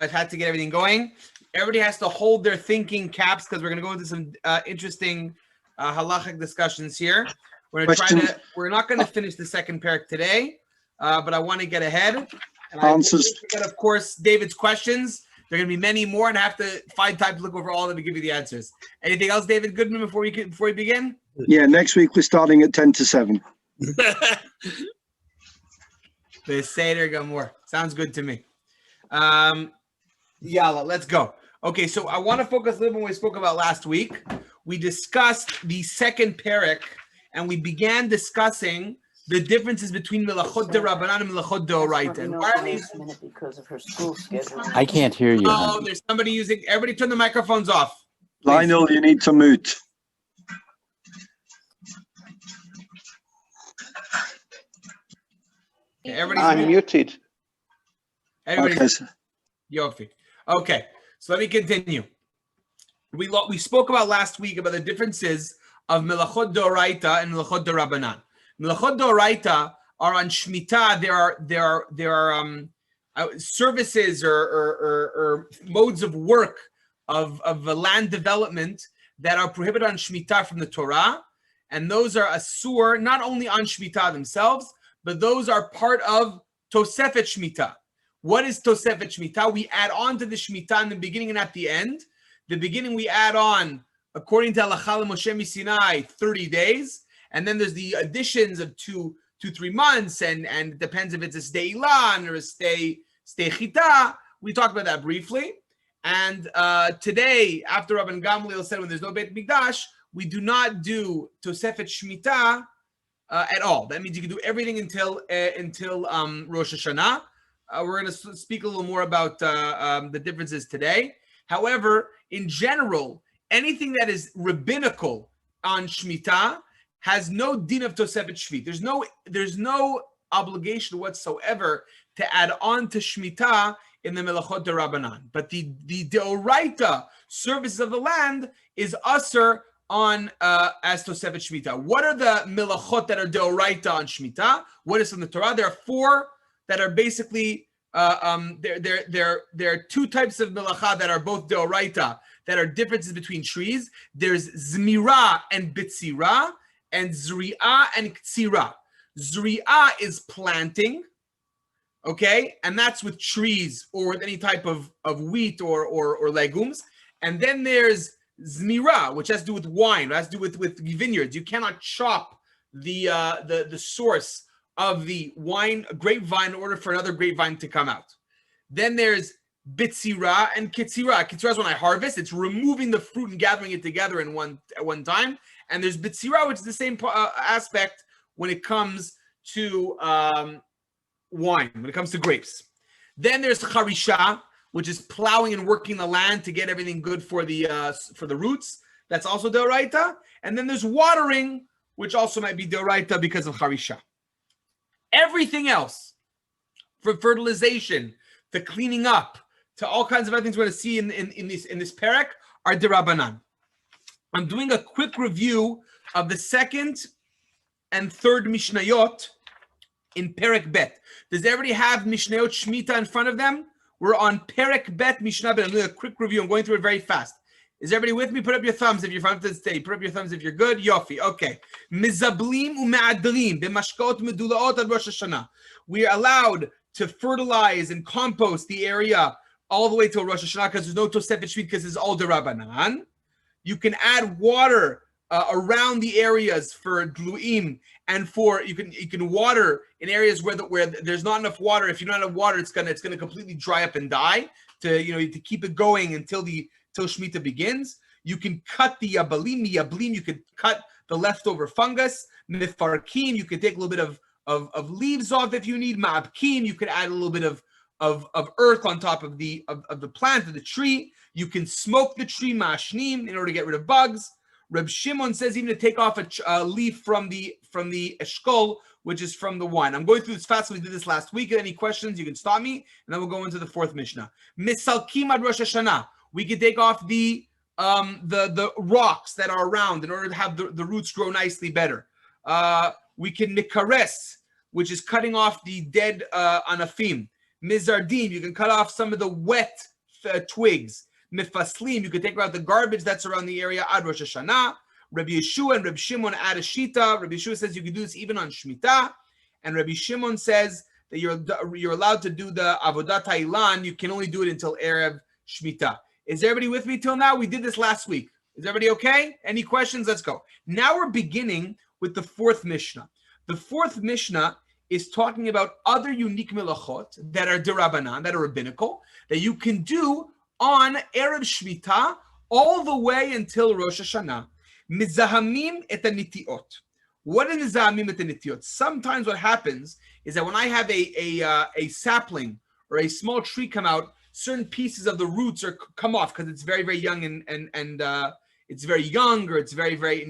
I've had to get everything going. Everybody has to hold their thinking caps because we're going to go into some interesting halachic discussions here. We're going to try to. We're not going to finish the second parak today, but I want to get ahead. And Answers. I of course, David's questions. There are going to be many more, and I have to find time to look over all of them to give you the answers. Anything else, David Goodman, before we begin? Yeah, next week we're starting at 10 to 7. The Seder Gamor. Sounds good to me. Yalla, let's go. Okay, so I want to focus a little bit on what we spoke about last week. We discussed the second parak, and we began discussing the differences between Melachot D'Rabbanan and Melachot D'Oraita. And why are these? Because of her school schedule. I can't hear you. Oh, there's somebody using. Everybody, turn the microphones off. Please. Lionel, you need to mute. Everybody's muted. Everybody's Yofi. Okay, so let me continue. We spoke about last week about the differences of Melachot D'Oraita and Melachot D'Rabbanan. Melachot D'Oraita are on Shemitah. There are services or modes of work of land development that are prohibited on Shemitah from the Torah, and those are asur not only on Shemitah themselves, but those are part of Tosefet Shemitah. What is Tosefet Shemitah? We add on to the Shemitah in the beginning and at the end. The beginning we add on, according to Halakha Moshe Sinai, 30 days. And then there's the additions of 2-3 months, and it depends if it's a stay ilan or a stay chita. We talked about that briefly. And today, after Rabban Gamliel said when there's no Beit Mikdash, we do not do Tosefet Shemitah at all. That means you can do everything until Rosh Hashanah. We're going to speak a little more about the differences today. However, in general, anything that is rabbinical on Shemitah has no din of Tosefet Shvit. There's no obligation whatsoever to add on to Shemitah in the Melachot D'Rabbanan. But the Deoraita services of the land is usher on as Tosefet Shemitah. What are the Melachot that are Deoraita on Shemitah? What is from the Torah? There are 4 that are basically there are 2 types of melacha that are both deoraita, that are differences between trees. There's zmira and bitzira, and zri'ah and ktsira. Zri'ah is planting, okay, and that's with trees or with any type of wheat or legumes. And then there's zmira, which has to do with wine, has to do with vineyards. You cannot chop the source of the grapevine in order for another grapevine to come out. Then there's bitzira and kitsira. Kitsira is when I harvest. It's removing the fruit and gathering it together at one time. And there's bitzira, which is the same aspect when it comes to wine, when it comes to grapes. Then there's charisha, which is plowing and working the land to get everything good for the roots. That's also deoraita. And then there's watering, which also might be deoraita because of charisha. Everything else, from fertilization to cleaning up to all kinds of other things we're going to see in this parak, are derabanan. I'm doing a quick review of the second and third mishnayot in parak bet. Does everybody have mishnayot shmita in front of them? We're on parak bet mishnah bet. I'm doing a quick review. I'm going through it very fast. Is everybody with me? Put up your thumbs if you're from the state. Put up your thumbs if you're good. Yofi. Okay. Mizablim u'ma'adrim b'mashkot medulaot ad Rosh Hashanah. We are allowed to fertilize and compost the area all the way till Rosh Hashanah because there's no Tosefet Shvit because it's all derabanan. You can add water around the areas for dluim and for you can water in areas where there's not enough water. If you don't have enough water, it's gonna completely dry up and die. To keep it going until Shemitah begins. You can cut the yabalim. You could cut the leftover fungus. Mifarkim, you could take a little bit of leaves off if you need. Ma'abkim, you could add a little bit of earth on top of the plant of the tree. You can smoke the tree, mashnim, in order to get rid of bugs. Reb Shimon says even to take off a leaf from the eshkol, which is from the wine. I'm going through this fast. We did this last week. Any questions, you can stop me, and then we'll go into the 4th Mishnah. Misalkim ad Rosh Hashanah. We could take off the rocks that are around in order to have the roots grow nicely better. We can mikares, which is cutting off the dead anafim. Mizardim, you can cut off some of the wet twigs. Mifaslim, you can take out the garbage that's around the area. Ad Rosh Hashanah. Rabbi Yeshua and Rabbi Shimon add a shita. Rabbi Yeshua says you can do this even on Shemitah. And Rabbi Shimon says that you're allowed to do the Avodat HaIlan. You can only do it until Erev Shemitah. Is everybody with me till now? We did this last week. Is everybody okay? Any questions? Let's go. Now we're beginning with the fourth Mishnah. The fourth Mishnah is talking about other unique melachot that are derabanan, that are rabbinical, that you can do on Erev Shemitah all the way until Rosh Hashanah. Mizahamim et nitiot. What is mizahamim et nitiot? Sometimes what happens is that when I have a sapling or a small tree come out, certain pieces of the roots come off because it's very, very young and it's very young, or it's it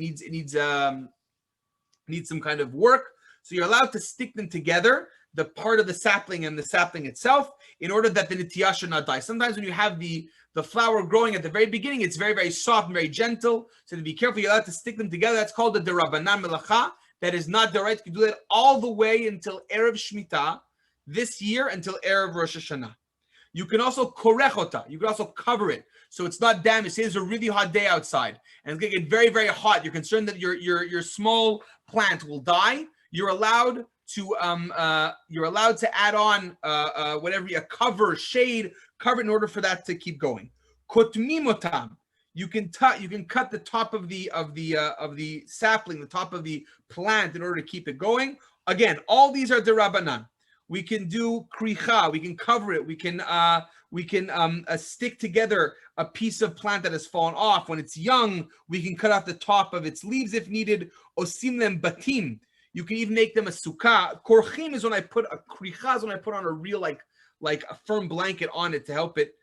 needs some kind of work. So you're allowed to stick them together, the part of the sapling and the sapling itself, in order that the nitiyah should not die. Sometimes when you have the flower growing at the very beginning, it's very, very soft and very gentle. So to be careful, you're allowed to stick them together. That's called the derabanan melacha. That is not the right. You can do that all the way until Erev Shemitah this year, until Erev Rosh Hashanah. You can also korechota. You can also cover it so it's not damaged. Say it's a really hot day outside and it's going to get very, very hot. You're concerned that your small plant will die. You're allowed to add on whatever a cover, shade, cover in order for that to keep going. Kotmimotam. You can cut the top of the sapling, the top of the plant in order to keep it going. Again, all these are derabanan. We can do kricha. We can cover it. We can stick together a piece of plant that has fallen off. When it's young, we can cut off the top of its leaves if needed. Osim lem batim. You can even make them a sukkah. Korchim is when I put a kricha, is when I put on a real like a firm blanket on it to help it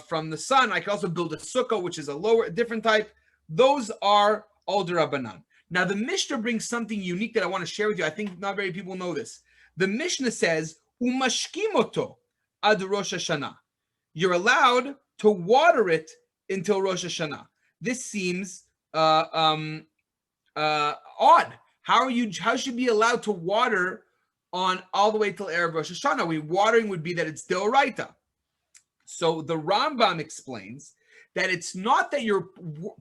from the sun. I can also build a sukkah, which is a different type. Those are all derabanan. Now the Mishnah brings something unique that I want to share with you. I think not very people know this. The Mishnah says, "Umashkimoto ad Rosh Hashanah." You're allowed to water it until Rosh Hashanah. This seems odd. How should you be allowed to water on all the way till Erev Rosh Hashanah? Watering would be that it's deoraita. So the Rambam explains that it's not that you're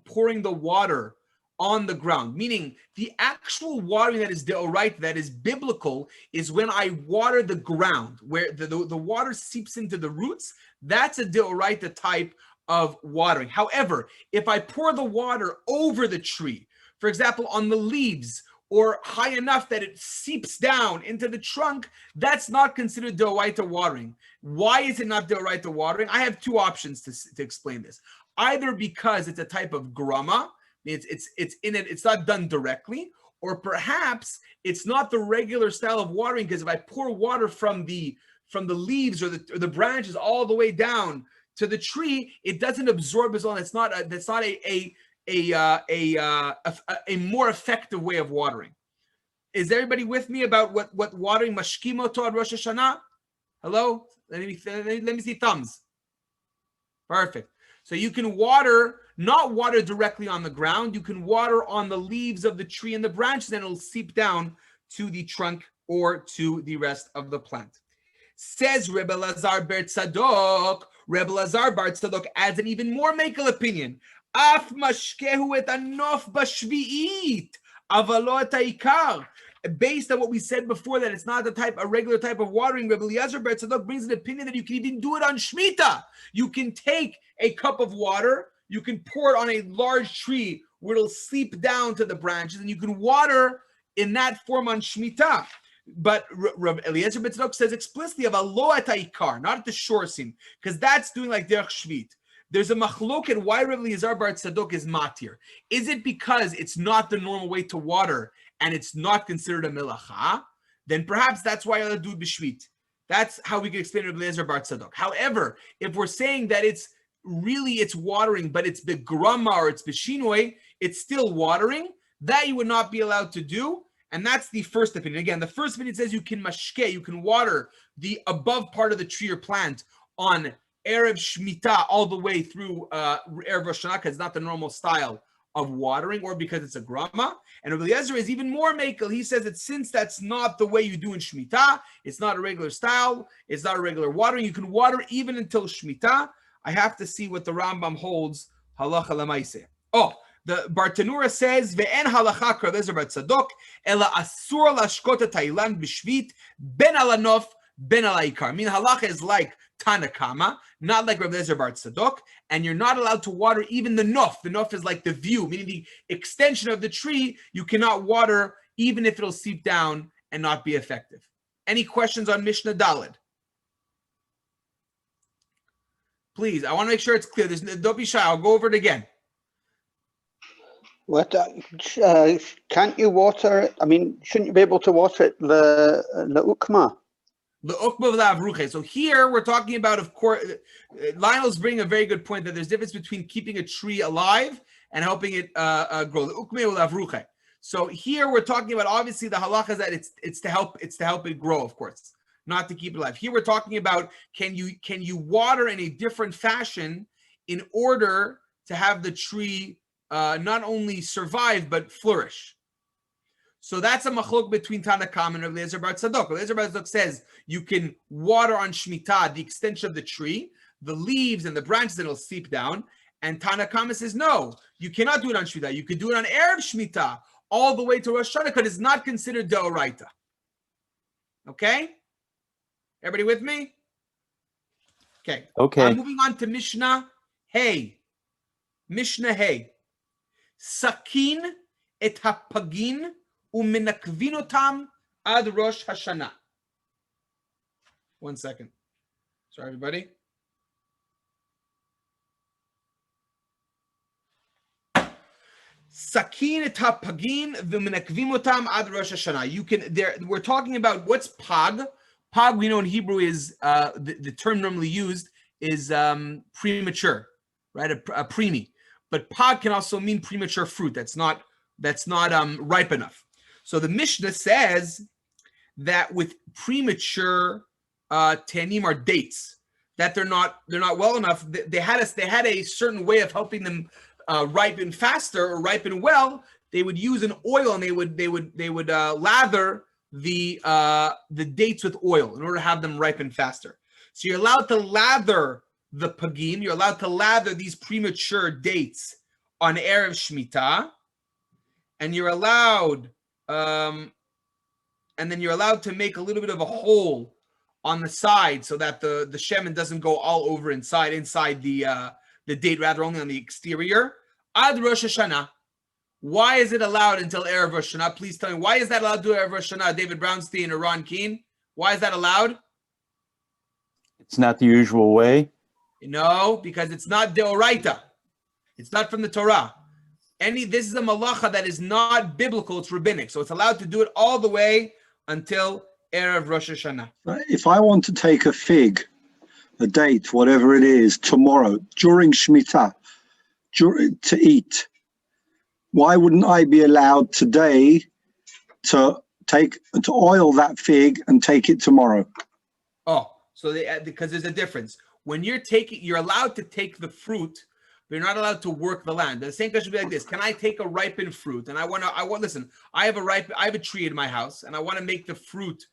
pouring the water on the ground, meaning the actual watering that is deoraita, that is biblical, is when I water the ground, where the water seeps into the roots. That's a deoraita type of watering. However, if I pour the water over the tree, for example, on the leaves, or high enough that it seeps down into the trunk, that's not considered deoraita watering. Why is it not deoraita watering? I have two options to explain this. Either because it's a type of grama, it's in it, it's not done directly, or perhaps it's not the regular style of watering, because if I pour water from the leaves or the branches all the way down to the tree, it doesn't absorb as well. That's not a more effective way of watering. Is everybody with me about what watering mashkimoto ad Rosh Hashanah? Hello? Let me see thumbs. Perfect. So you can not water directly on the ground. You can water on the leaves of the tree and the branches, and it'll seep down to the trunk or to the rest of the plant. Says Rebbe Lazar Bar Tzadok. Rebbe Lazar Bar Tzadok adds an even more makel opinion. Af mashkehu et anof b'shvi'it, avalo et ha'ikar. Based on what we said before, that it's not a regular type of watering, Rebbe Eliezer Bar Tzadok brings an opinion that you can even do it on Shemitah. You can take a cup of water, you can pour it on a large tree where it'll seep down to the branches, and you can water in that form on Shemitah. But Rebbe Eliezer Bar Tzadok says explicitly of avalo et ha'ikar, not at the shore seam, because that's doing like derech shvit. There's a machloket why Rebbe Eliezer Bar Tzadok is matir. Is it because it's not the normal way to water and it's not considered a melacha? Then perhaps that's why I'll do it b'shvit. That's how we can explain Rebbe Eliezer Bar Tzadok. However, if we're saying that it's watering, but it's begrama or it's b'shinoi, it's still watering, that you would not be allowed to do. And that's the first opinion. Again, the first opinion says you can mashke, you can water the above part of the tree or plant on Erev Shemitah all the way through Erev Rosh Hashanah, because it's not the normal style of watering or because it's a grama. And Rav Ezra is even more makel. He says that since that's not the way you do in Shemitah, it's not a regular style, it's not a regular watering. You can water even until Shemitah. I have to see what the Rambam holds halacha lemaiseh. Oh, the Bartanura says ve'en halacha Rav Ezra bar Tzadok ela asur lashkot Thailand b'shvit ben alanof ben alaikar. I mean, halacha is like Tanakama, not like Rav Ezra bar Tzadok, and you're not allowed to water even the nof. The nof is like the view, meaning the extension of the tree. You cannot water even if it'll seep down and not be effective. Any questions on Mishnah Daled? Please, I want to make sure it's clear. Don't be shy. I'll go over it again. What can't you water? I mean, shouldn't you be able to water it the ukma? The ukma v'lavruche. So here we're talking about, of course, Lionel's bringing a very good point that there's a difference between keeping a tree alive and helping it grow. The ukma v'lavruche. So here we're talking about, obviously the halacha is that it's to help it grow, of course, not to keep it alive. Here we're talking about can you water in a different fashion in order to have the tree not only survive but flourish. So that's a machlok between Tanakam and Rav Ezra bar Tzadok. Rav Ezra bar Tzadok says you can water on Shemitah the extension of the tree, the leaves and the branches, and it'll seep down. And Tanakam says no, you cannot do it on Shemitah. You could do it on Erev Shemitah all the way to Rosh Hashanah because it's not considered deoraita. Okay? Everybody with me? Okay. Okay. Moving on to Mishnah Hey. Mishnah Hey. Sakin et hapagin umenakvin otam ad Rosh Hashanah. 1 second. Sorry, everybody. Sakin et hapagin umenakvin otam ad Rosh Hashanah. You can. We're talking about what's pag. Pag, we know in Hebrew is the term normally used is premature, right? A preemie. But pag can also mean premature fruit. That's not ripe enough. So the Mishnah says that with premature tanim are dates, that they're not well enough. They had a certain way of helping them ripen faster or ripen well. They would use an oil and they would lather the dates with oil in order to have them ripen faster. So you're allowed to lather the pagim, you're allowed to lather these premature dates on Erev Shemitah, and you're allowed, and then you're allowed to make a little bit of a hole on the side so that the shemen doesn't go all over inside the date, rather only on the exterior. Ad Rosh Hashanah. Why is it allowed until Erev Rosh Hashanah? Please tell me, why is that allowed to Erev Rosh Hashanah? David Brownstein or Ron Keene? Why is that allowed? It's not the usual way. No, because it's not deoraita. It's not from the Torah. This is a malacha that is not biblical, it's rabbinic. So it's allowed to do it all the way until Erev Rosh Hashanah. If I want to take a fig, a date, whatever it is, tomorrow, during Shemitah, to eat, why wouldn't I be allowed today to oil that fig and take it tomorrow? Oh, so because there's a difference. When you're allowed to take the fruit, but you're not allowed to work the land. The same question would be like this: can I take a ripened fruit and I want listen? I have a tree in my house and I want to make the fruit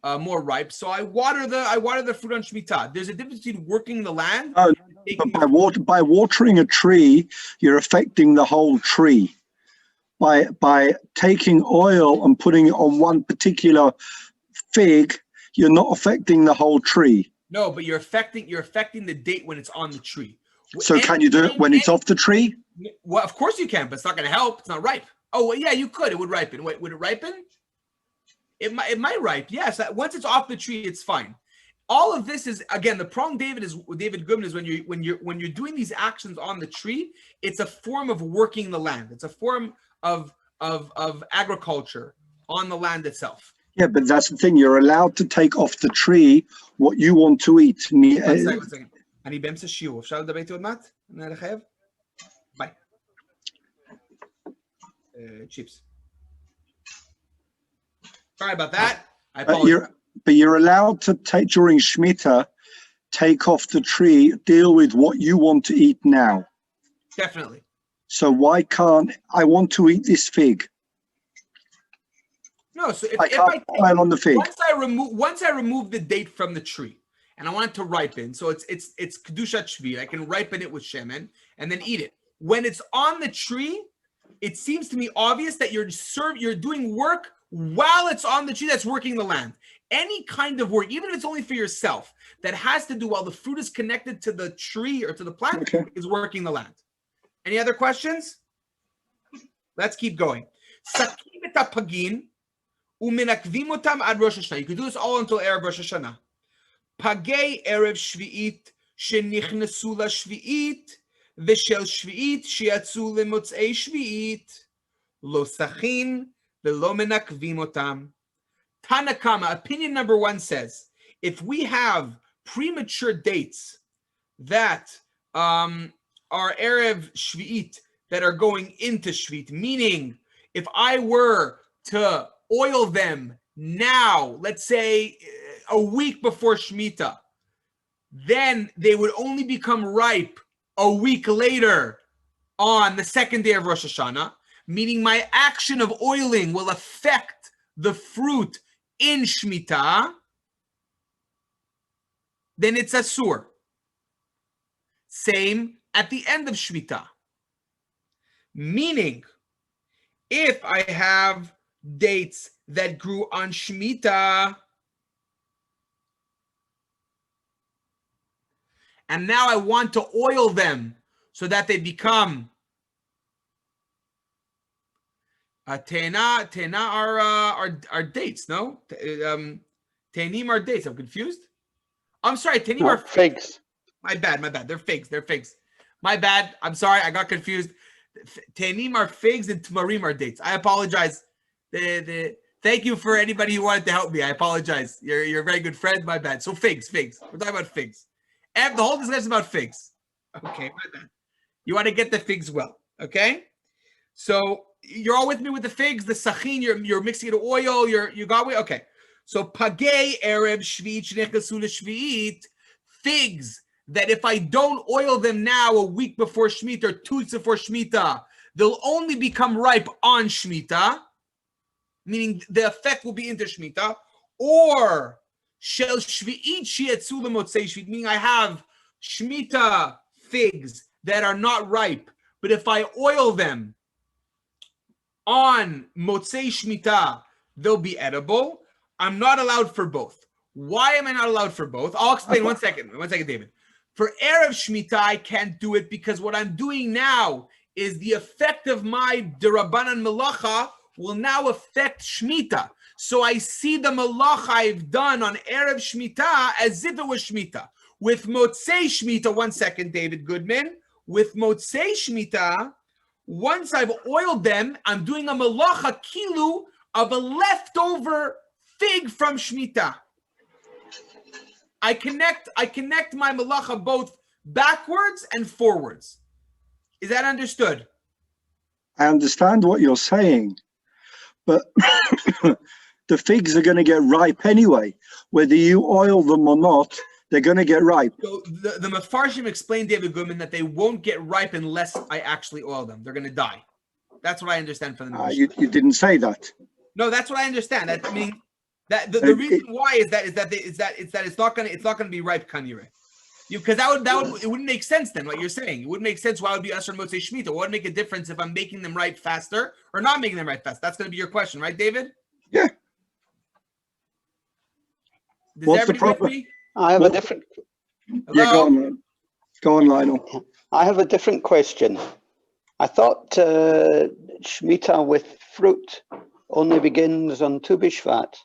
more ripe, so I water the fruit on Shemitah. There's a difference between working the land. Oh, but by watering a tree, you're affecting the whole tree. By taking oil and putting it on one particular fig, you're not affecting the whole tree. No, but you're affecting the date when it's on the tree. So can you do it when it's off the tree? Well, of course you can, but it's not going to help. It's not ripe. Oh, well, yeah, you could. It would ripen. Wait, would it ripen? It might ripe. Yes. Once it's off the tree, it's fine. All of this is, again, the prong David Goodman is when you're doing these actions on the tree, it's a form of working the land. It's a form of agriculture on the land itself. Yeah, but that's the thing. You're allowed to take off the tree what you want to eat. One second. אני באמצע שיעור. אפשר לדבר איתי עוד מעט? אני לחייב? ביי. Chips. Sorry about that. I apologize. But you're allowed to take, during Shemitah, take off the tree, deal with what you want to eat now. Definitely. So why can't I want to eat this fig? No, so I can't pile on the fig. once I remove the date from the tree and I want it to ripen, so it's kedushat shvi. I can ripen it with shemen and then eat it. When it's on the tree, it seems to me obvious that you're doing work while it's on the tree that's working the land. Any kind of work, even if it's only for yourself, that has to do while the fruit is connected to the tree or to the plant, is working the land. Any other questions? Let's keep going. Sakim et hapagin umenakvim otam ad Rosh Hashanah. You can do this all until Erev Rosh Hashanah. Pagei Erev Shvi'it shenichnesu lashvi'it v'shel shvi'it shiatzu lemotzei shvi'it lo sachin v'lo menakvim otam. Tanakama, opinion number 1 says, if we have premature dates that are Erev Shvi'it, that are going into Shvi'it, meaning if I were to oil them now, let's say a week before Shemitah, then they would only become ripe a week later on the second day of Rosh Hashanah, meaning my action of oiling will affect the fruit in Shemitah, then it's asur. Same at the end of Shemitah. Meaning, if I have dates that grew on Shemitah, and now I want to oil them so that they become Tena are dates, no? Tenim are dates. I'm confused. I'm sorry. Tenim are figs. My bad. They're figs. My bad. I'm sorry. I got confused. Tenim are figs and Tamarim are dates. I apologize. Thank you for anybody who wanted to help me. I apologize. You're a very good friend. My bad. So figs. We're talking about figs. And the whole discussion is about figs. Okay, my bad. You want to get the figs well. Okay? So you're all with me with the figs, the sachin, you're mixing it with oil, you got me? Okay. So pagei erev shvi'it shnechasu l'shvi'it, figs that if I don't oil them now a week before Shemitah or 2 weeks before Shemitah, they'll only become ripe on Shemitah, meaning the effect will be into Shemitah, or shel shvi'it shiatzu lemotzei shvi'it, meaning I have Shemitah figs that are not ripe, but if I oil them on Motzei Shemitah, they'll be edible. I'm not allowed for both. Why am I not allowed for both? I'll explain. One second, David. For Erev Shemitah, I can't do it because what I'm doing now is the effect of my Derabanan Melacha will now affect Shemitah. So I see the Melacha I've done on Erev Shemitah as if it was Shemitah. With Motzei Shemitah, 1 second, David Goodman. With Motzei Shemitah, once I've oiled them, I'm doing a melacha kilu of a leftover fig from Shemitah. I connect my melacha both backwards and forwards. Is that understood? I understand what you're saying, but the figs are going to get ripe anyway. Whether you oil them or not, they're going to get ripe. So the Mefarshim explained, David Goodman, that they won't get ripe unless I actually oil them. They're going to die. That's what I understand from the Mishnah. You didn't say that. No, that's what I understand. That I mean, that the reason why is that it's not going to be ripe kanire. Because it wouldn't make sense then what you're saying. It wouldn't make sense why it would be Asher Motzei Shemitah. What would make a difference if I'm making them ripe faster or not making them ripe fast? That's going to be your question, right, David? Yeah. What's the problem? I have a different. Yeah, go on, Lionel. I have a different question. I thought Shemitah with fruit only begins on Tu B'Shvat.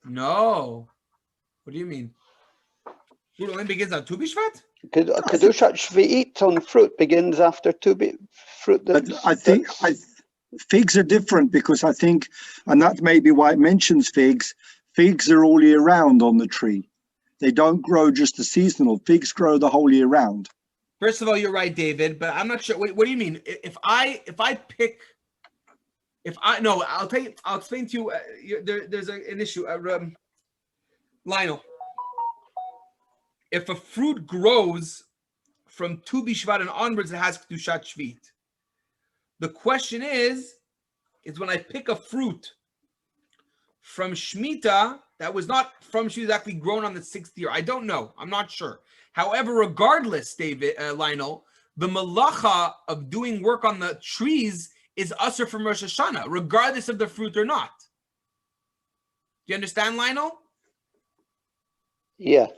No. What do you mean? Fruit only begins on Tu B'Shvat? Kedushat Shvi'it on fruit begins after fruit. I think figs are different because I think, and that may be why it mentions figs. Figs are all year round on the tree. They don't grow just the seasonal. Figs grow the whole year round. First of all, you're right, David, but I'm not sure. What do you mean? I'll tell you. I'll explain to you. There's an issue. Lionel, if a fruit grows from Tu B'Shvat and onwards, it has Kedushat Shvit. The question is when I pick a fruit from Shemitah that was not from Shemitah, exactly grown on the 6th year. I don't know. I'm not sure. However, regardless, Lionel, the malacha of doing work on the trees is usher from Rosh Hashanah, regardless of the fruit or not. Do you understand, Lionel? Yeah.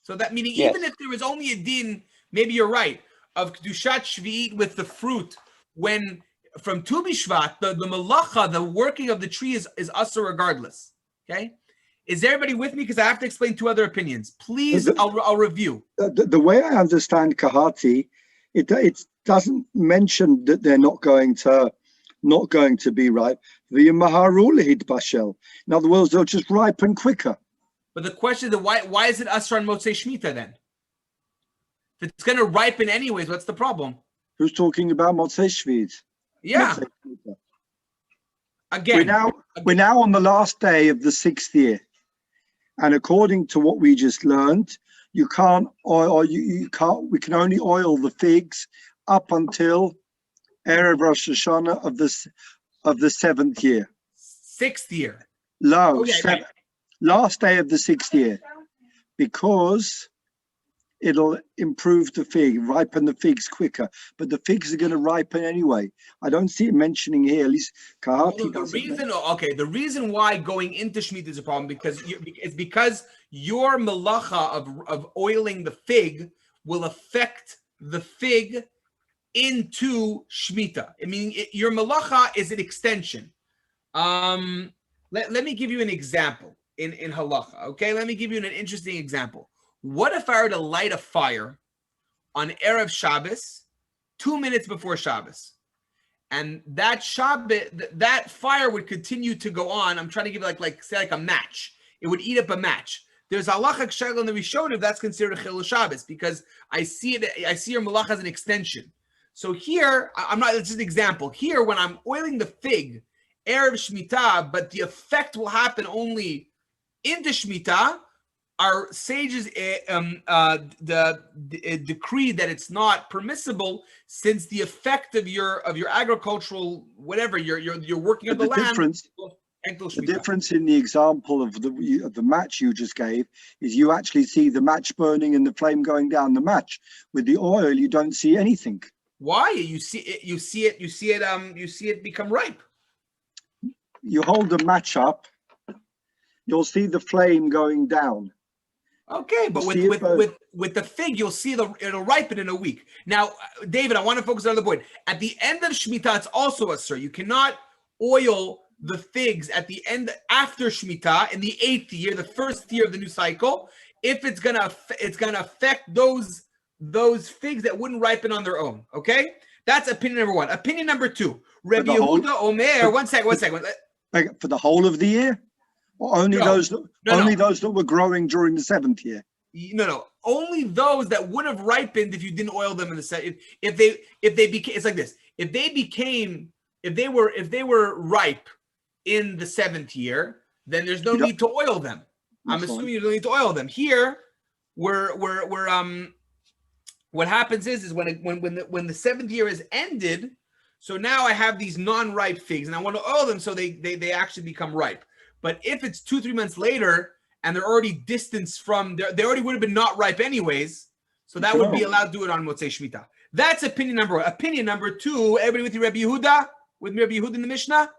So that meaning Yes. even if there was only a din, maybe you're right, of Kedushat Shvi'it with the fruit, when from Tu B'Shvat, the malacha, the working of the tree is usher regardless. Okay? Is everybody with me? Because I have to explain 2 other opinions. Please, I'll review. The way I understand Kahati, it doesn't mention that they're not going to be ripe. In other words, they'll just ripen quicker. But the question is, why is it usher on Motzei Shemitah then? If it's going to ripen anyways, what's the problem? Who's talking about Motzei Shvit? Yeah. Again, we're now on the last day of the 6th year, and according to what we just learned, you can't oil. We can only oil the figs up until Erev Rosh Hashanah of the 7th year. 6th year. Right. Last day of the 6th year, because it'll improve the fig, ripen the figs quicker. But the figs are going to ripen anyway. I don't see it mentioning here. At least Kahati doesn't. The reason why going into Shemitah is a problem because your malacha of oiling the fig will affect the fig into Shemitah. I mean, your malacha is an extension. Let me give you an example in halacha. Okay, let me give you an interesting example. What if I were to light a fire on Erev Shabbos, 2 minutes before Shabbos, and that fire would continue to go on? I'm trying to give it like a match. It would eat up a match. There's halacha shegel in the Rishonim that's considered a chilul Shabbos because I see your malacha as an extension. So here, it's just an example. Here, when I'm oiling the fig, Erev Shemitah, but the effect will happen only into Shemitah, our sages decree that it's not permissible since the effect of your agricultural whatever you're working on the land. The difference in the example of the match you just gave is you actually see the match burning and the flame going down the match. With the oil, you don't see anything. Why? You see it become ripe. You hold the match up, you'll see the flame going down. Okay, but with the fig, you'll see it'll ripen in a week. Now, David, I want to focus on the point. At the end of Shemitah, it's also a sir. You cannot oil the figs at the end after Shemitah in the 8th year, the 1st year of the new cycle, if it's gonna affect those figs that wouldn't ripen on their own. Okay, that's opinion number 1. Opinion number 2, Rabbi Yehuda Omer. One second. For the whole of the year, or only those that were growing during the 7th year? No. Only those that would have ripened if you didn't oil them in the set. If they became, it's like this. If they were ripe in the 7th year, then there's no need to oil them. I'm assuming you don't need to oil them. Here, we're what happens is when the 7th year is ended, so now I have these non-ripe figs and I want to oil them so they actually become ripe. But if it's 2-3 months later and they're already distanced from, they already would have been not ripe anyways, so that would be allowed to do it on Motzei Shemitah. That's opinion number 1. Opinion number 2, everybody with you, Rabbi Yehuda? With me, Rabbi Yehuda in the Mishnah?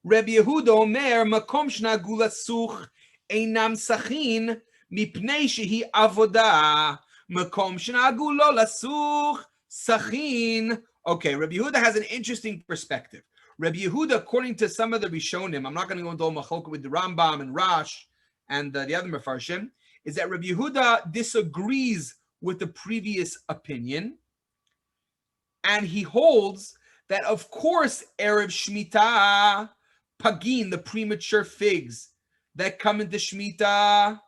Rabbi Yehuda Omer, Makom shna gula such einam sachin mipnei shehi avodah. Makom shna gula lasuch sachin. Okay, Rabbi Yehuda has an interesting perspective. Rabbi Yehuda, according to some of the Rishonim, I'm not going to go into all machlokah with the Rambam and Rash and the other Mefarshim, is that Rabbi Yehuda disagrees with the previous opinion, and he holds that, of course, Erev Shemitah, Pagin, the premature figs that come into Shemitah.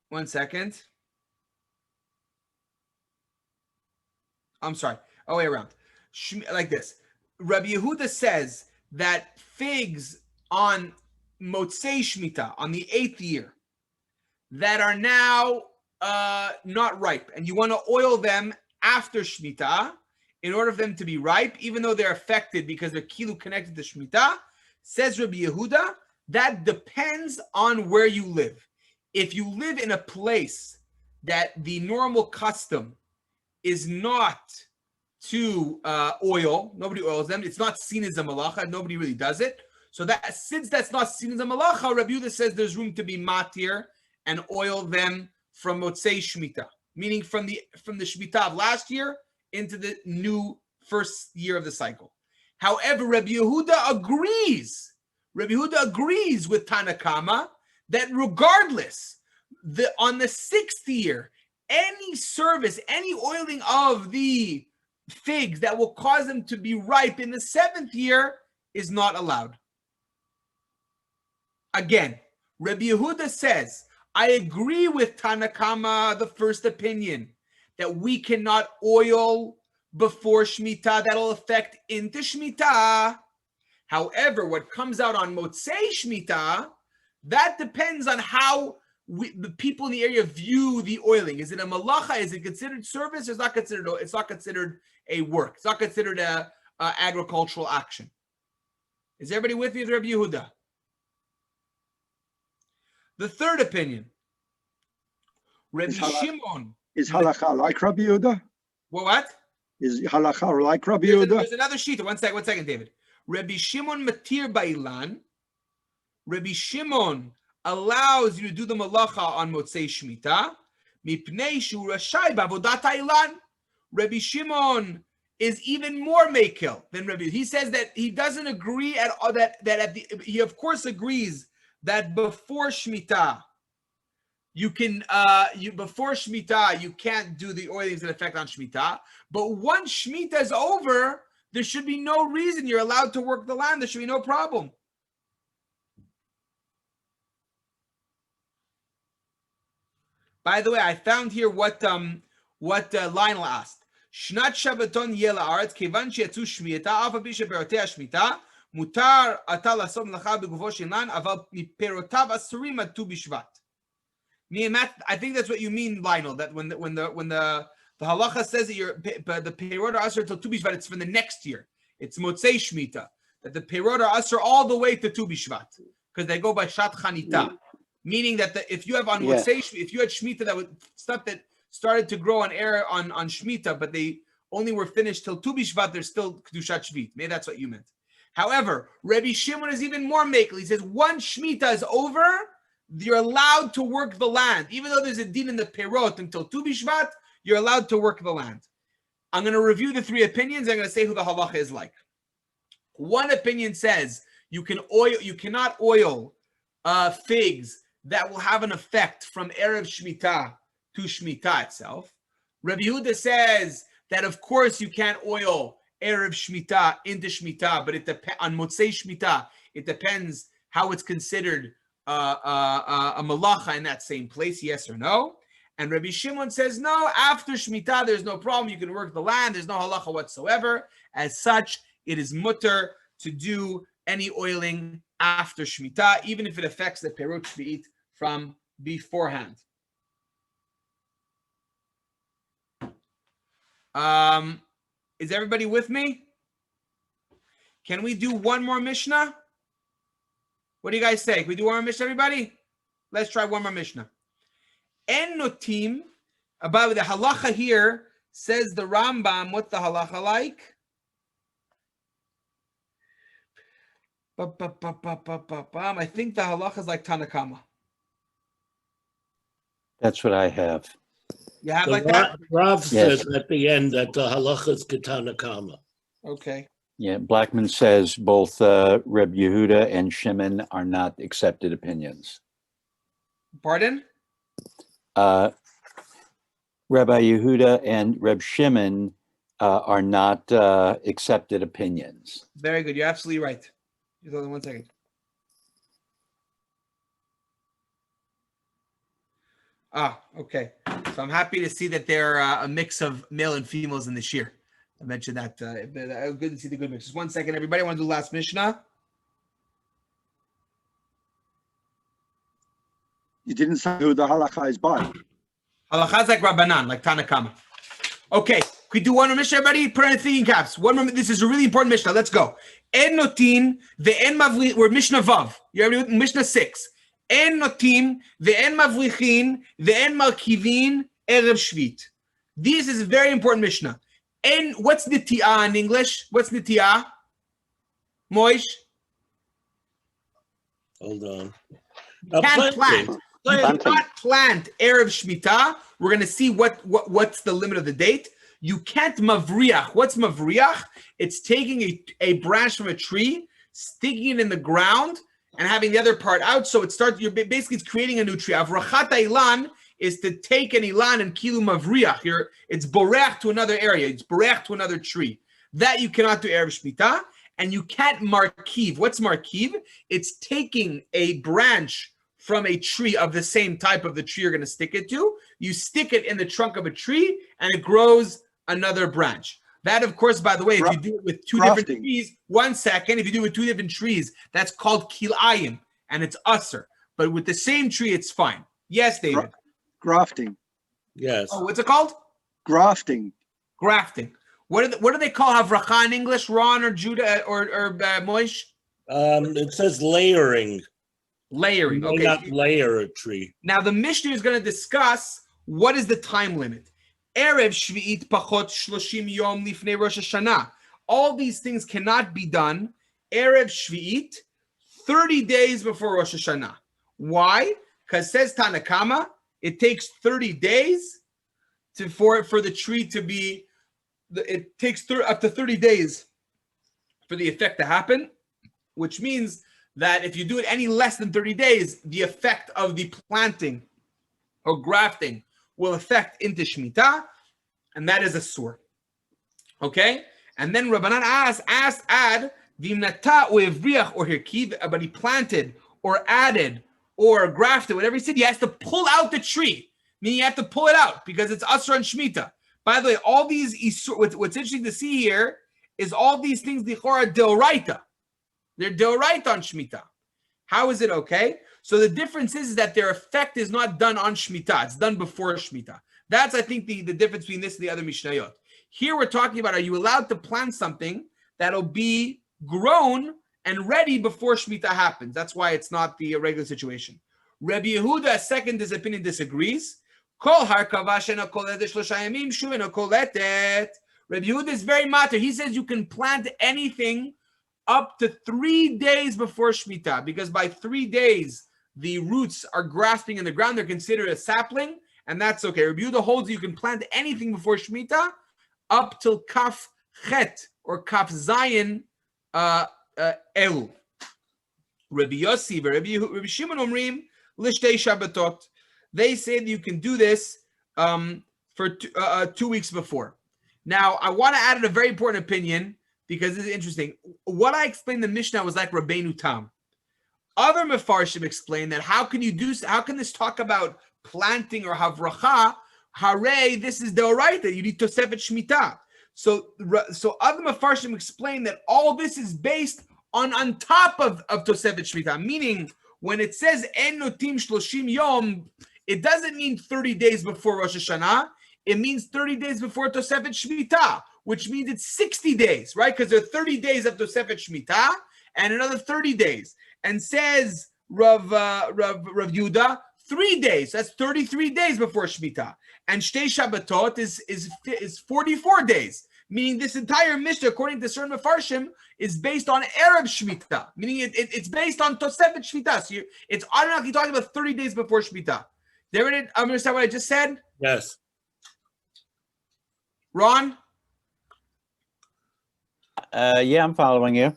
One second. I'm sorry. Oh, way around. Like this. Rabbi Yehuda says that figs on Motzei Shemitah, on the 8th year, that are now not ripe, and you want to oil them after Shemitah in order for them to be ripe, even though they're affected because they're kilu connected to Shemitah, says Rabbi Yehuda, that depends on where you live. If you live in a place that the normal custom is not to oil, nobody oils them, it's not seen as a malacha, nobody really does it. So that since that's not seen as a malacha, Rabbi Yehuda says there's room to be matir and oil them from Motzei Shemitah, meaning from the Shemitah of last year into the new first year of the cycle. However, Rabbi Yehuda agrees. Rabbi Yehuda agrees with Tanakama that regardless, on the 6th year, any service, any oiling of the figs that will cause them to be ripe in the 7th year is not allowed. Again, Rabbi Yehuda says, I agree with Tanakama, the first opinion, that we cannot oil before Shemitah. That'll affect into Shemitah. However, what comes out on Motzei Shemitah, that depends on how the people in the area view the oiling. Is it a malacha? Is it considered service? Or it's not considered a work. It's not considered a agricultural action. Is everybody with me, Rabbi Yehuda? The third opinion, Rabbi Shimon. Is halakha like Rabbi Yehuda? What? Is halakha like Rabbi Yehuda? There's another sheet. One second, David. Rabbi Shimon matir ba'ilan. Rabbi Shimon allows you to do the malacha on Motzei Shemitah. Mipnei shu rashai ba'avodat ha'ilan. Rabbi Shimon is even more makil than Rabbi. He says that he doesn't agree at all he of course agrees that before Shemitah you can before Shemitah you can't do the oilings that affect on Shemitah. But once Shemitah is over, there should be no reason you're allowed to work the land. There should be no problem. By the way, I found here what Lionel asked. Shnat Shabbaton yeh la'aretz kevan sheyatzu shmita af al pi sheperotei shmita mutar ata lasot melacha begufo shel lan aval miperotav asurim ad Tu B'Shvat. I think that's what you mean, Lionel. That when the halacha says that the perot are asur till Tu B'Shvat, it's from the next year. It's Motzei Shemitah that the perot are asur all the way to Tu B'Shvat because they go by Shat Chanita. Meaning that if you have on Motzei, if you had Shemitah that was stuff that started to grow on air on Shemitah, but they only were finished till Tu B'Shvat, they're still Kedushat Shvit. Maybe that's what you meant. However, Rabbi Shimon is even more makel. He says once Shemitah is over, you're allowed to work the land. Even though there's a din in the Perot until Tu B'Shvat, you're allowed to work the land. I'm going to review the three opinions. I'm going to say who the halacha is like. One opinion says you cannot oil figs that will have an effect from Erev Shemitah to Shemitah itself. Rabbi Yehuda says that of course you can't oil Erev Shemitah into Shemitah, but on Motzei Shemitah, it depends how it's considered a malacha in that same place, yes or no. And Rabbi Shimon says, no, after Shemitah, there's no problem. You can work the land. There's no halacha whatsoever. As such, it is mutter to do any oiling after Shemitah, even if it affects the perut shvi'it from beforehand. Is everybody with me? Can we do one more Mishnah? What do you guys say? Can we do one more Mishnah, everybody? Let's try one more Mishnah. En notim, about the halacha here, says the Rambam, what's the halacha like? I think the halacha is like Tanakama. That's what I have. You have like that? Rav says at the end that the halacha is Tanakama. Okay. Yeah, Blackman says both Reb Yehuda and Shimon are not accepted opinions. Pardon? Rabbi Yehuda and Reb Shimon are not accepted opinions. Very good. You're absolutely right. Just hold on 1 second. Okay. So I'm happy to see that there are a mix of male and females in this year. I mentioned that. Good to see the good mix. Just 1 second, everybody. I want to do the last Mishnah. You didn't say who the halakha is by. Halacha is like Rabbanan, like Tanakama. Okay, we do one more Mishnah, everybody? Put anything in caps. One more. This is a really important Mishnah. Let's go. En notin ve'en mavli. We're Mishnah Vav. You ready with Mishnah 6? En notim ve'en mavlichin ve'en malkivin erev shvit. This is a very important Mishnah. En, what's niti'ah in English? What's niti'ah? Moish? Hold on. Can't plant. You Planting. cannot plant Erev Shemitah. We're going to see what's the limit of the date. You can't mavriach. What's mavriach? It's taking a branch from a tree, sticking it in the ground, and having the other part out. So it starts, basically it's creating a new tree. Avrachat ilan is to take an ilan and kilu mavriach. It's boreach to another area. It's boreach to another tree. That you cannot do Erev Shemitah. And you can't markiv. What's markiv? It's taking a branch from a tree of the same type of the tree you're going to stick it to. You stick it in the trunk of a tree, and it grows another branch. That, of course, by the way, if you do it with two different trees, 1 second, if you do it with two different trees, that's called kilayim, and it's usser. But with the same tree, it's fine. Yes, David? Grafting. Yes. Oh, what's it called? Grafting. Grafting. What do they call havracha in English, Ron or Judah or Moish? It says layering. Layering. You may Okay. not layer a tree. Now the Mishnah is going to discuss what is the time limit. Erev Shvi'it Pachot Shloshim Yom Lifnei Rosh Hashanah. All these things cannot be done Erev Shvi'it, 30 days before Rosh Hashanah. Why? Because says Tanakama, it takes 30 days for the tree to be. It takes up to 30 days for the effect to happen, which means that if you do it any less than 30 days, the effect of the planting or grafting will affect into Shemitah, and that is a sur. Okay? And then Rabbanan asked add vimnata or evriach or hirkiv, but he planted or added or grafted, whatever he said, he has to pull out the tree. Meaning you have to pull it out because it's asur and Shemitah. By the way, all these, what's interesting to see here is all these things, lichora deoraita. They're deoraita on Shemitah. How is it okay? So the difference is that their effect is not done on Shemitah. It's done before Shemitah. That's, I think, the difference between this and the other Mishnayot. Here we're talking about, are you allowed to plant something that'll be grown and ready before Shemitah happens? That's why it's not the regular situation. Rabbi Yehuda, second his opinion, disagrees. Rabbi Yehuda is very matter. He says you can plant anything up to 3 days before Shemitah, because by 3 days the roots are grafting in the ground. They're considered a sapling, and that's okay. Rabbi Yehuda holds you can plant anything before Shemitah up till Kaf Chet or Kaf Zayin Elu. Rabbi Yossi, Rabbi Shimon Omrim Lishtei Shabbatot. They say that you can do this for 2 weeks before. Now, I want to add a very important opinion because this is interesting. What I explained in the Mishnah was like Rabbeinu Tam. Other Mefarshim explain that how can this talk about planting or havracha? Hare, this is deoraita. You need Tosefet Shemitah. So other Mefarshim explain that all this is based on top of Tosefet Shemitah, meaning when it says En Notim Shloshim Yom, it doesn't mean 30 days before Rosh Hashanah. It means 30 days before Tosefet Shemitah, which means it's 60 days, right? Because there are 30 days of Tosefet Shemitah and another 30 days. And says Rav Yehuda, 3 days. That's 33 days before Shemitah. And Shtei Shabbatot is 44 days. Meaning this entire Mishnah, according to certain Mefarshim, is based on Erev Shemitah. Meaning it's based on Tosefet Shemitah. So it's automatically talking about 30 days before Shemitah. Did everyone understand what I just said? Yes. Ron? Yeah, I'm following you.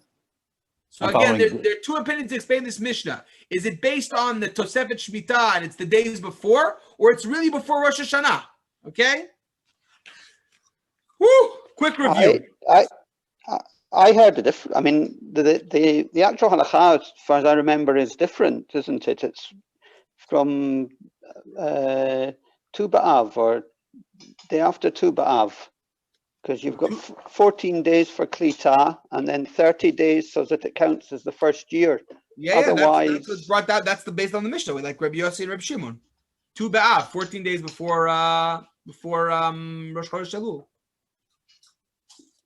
So again, there are two opinions to explain this Mishnah. Is it based on the Tosefet Shemitah and it's the days before, or it's really before Rosh Hashanah? Okay? Woo! Quick review. I heard the different. I mean, the actual halakha, as far as I remember, is different, isn't it? It's from Tu B'Av or day after Tu B'Av, because you've got 14 days for Klita and then 30 days so that it counts as the first year. Yeah, otherwise, that's what's brought that. That's based on the Mishnah, like Rabbi Yossi and Rabbi Shimon. Tu B'Av, 14 days before Rosh Chodesh Elul.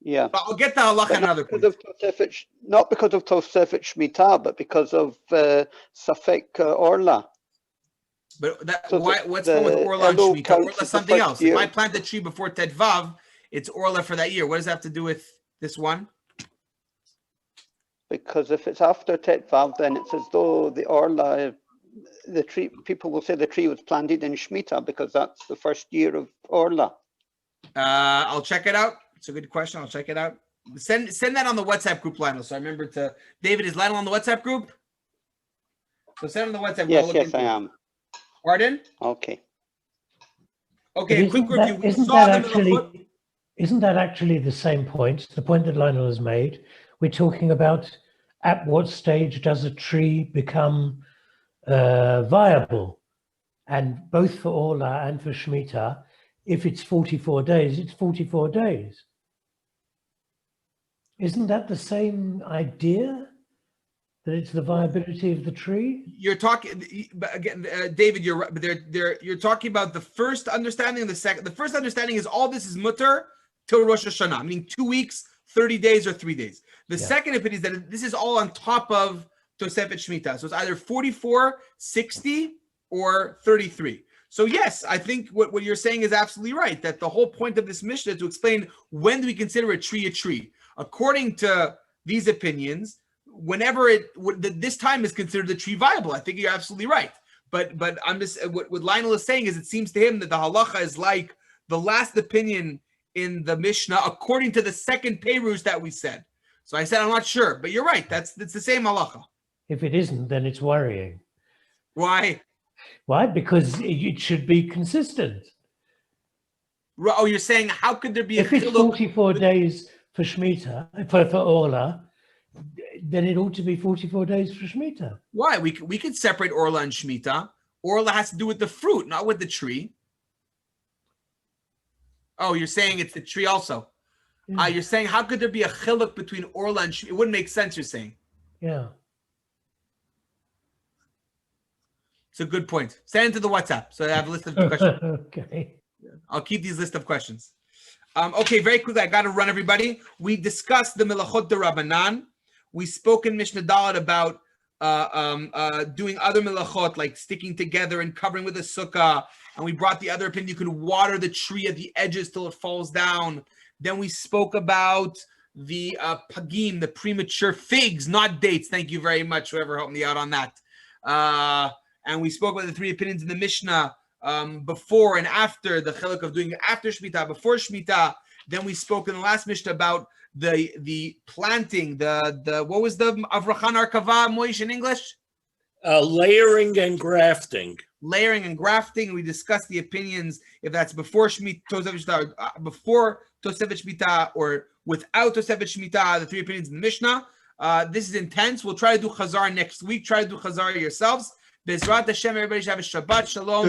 Yeah. But I'll get the halacha But another point. Not because of Tosefet Shemitah, but because of Safek Orla. But that, So why? What's wrong with the Orla and Elul Shemitah? counts Orla as the something first else. If I year. plant the tree before Tedvav, it's Orla for that year. What does that have to do with this one? Because if it's after Tetvav, then it's as though the Orla, the tree, people will say the tree was planted in Shemitah because that's the first year of Orla. I'll check it out. It's a good question. I'll check it out. Send that on the WhatsApp group, Lionel. So I remember to David. Is Lionel on the WhatsApp group? So send on the WhatsApp. Yes, I am. Pardon? Okay. Okay, a quick review. We Isn't saw that the isn't that actually the same point? The point that Lionel has made. We're talking about at what stage does a tree become viable, and both for Orla and for Shemitah, if it's 44 days, it's 44 days. Isn't that the same idea? That it's the viability of the tree? You're talking again, David. You're right, but you're talking about the first understanding and the second. The first understanding is all this is mutter till Rosh Hashanah, meaning 2 weeks, 30 days, or 3 days. The second opinion is that this is all on top of Tosefet Shemitah. So it's either 44, 60, or 33. So yes, I think what you're saying is absolutely right, that the whole point of this Mishnah is to explain when do we consider a tree a tree. According to these opinions, whenever this time is considered the tree viable. I think you're absolutely right. But I'm just what Lionel is saying is it seems to him that the halacha is like the last opinion in the Mishnah according to the second Perush that we said. So I said I'm not sure, but you're right. That's the same halacha. If it isn't, then it's worrying. Why? Why? Because it should be consistent. Oh, you're saying how could there be if it's 44 days for Shemitah, for Orla, then it ought to be 44 days for Shemitah. Why? We could separate Orla and Shemitah. Orla has to do with the fruit, not with the tree. Oh, you're saying it's the tree also. Yeah. You're saying how could there be a chiluk between Orla and Shemitah? It wouldn't make sense, you're saying. Yeah. It's a good point. Send it to the WhatsApp so I have a list of questions. Okay. I'll keep these list of questions. Okay, very quickly, I got to run everybody. We discussed the Melachot D'Rabbanan. We spoke in Mishnah Dalet about doing other melachot, like sticking together and covering with a sukkah. And we brought the other opinion, you can water the tree at the edges till it falls down. Then we spoke about the pagim, the premature figs, not dates. Thank you very much, whoever helped me out on that. And we spoke about the three opinions in the Mishnah, before and after, the chiluk of doing it after Shemitah, before Shemitah. Then we spoke in the last Mishnah about the planting, the what was the Avrachan Arkava, Moish in English? Layering and grafting. Layering and grafting. We discussed the opinions if that's before Shemitah, Tosefet Shemitah, before Tosefet Shemitah, or without Tosefet Shemitah. The three opinions in the Mishnah. This is intense. We'll try to do Chazar next week. Try to do Chazar yourselves. Bezrat Hashem, everybody should have a Shabbat Shalom.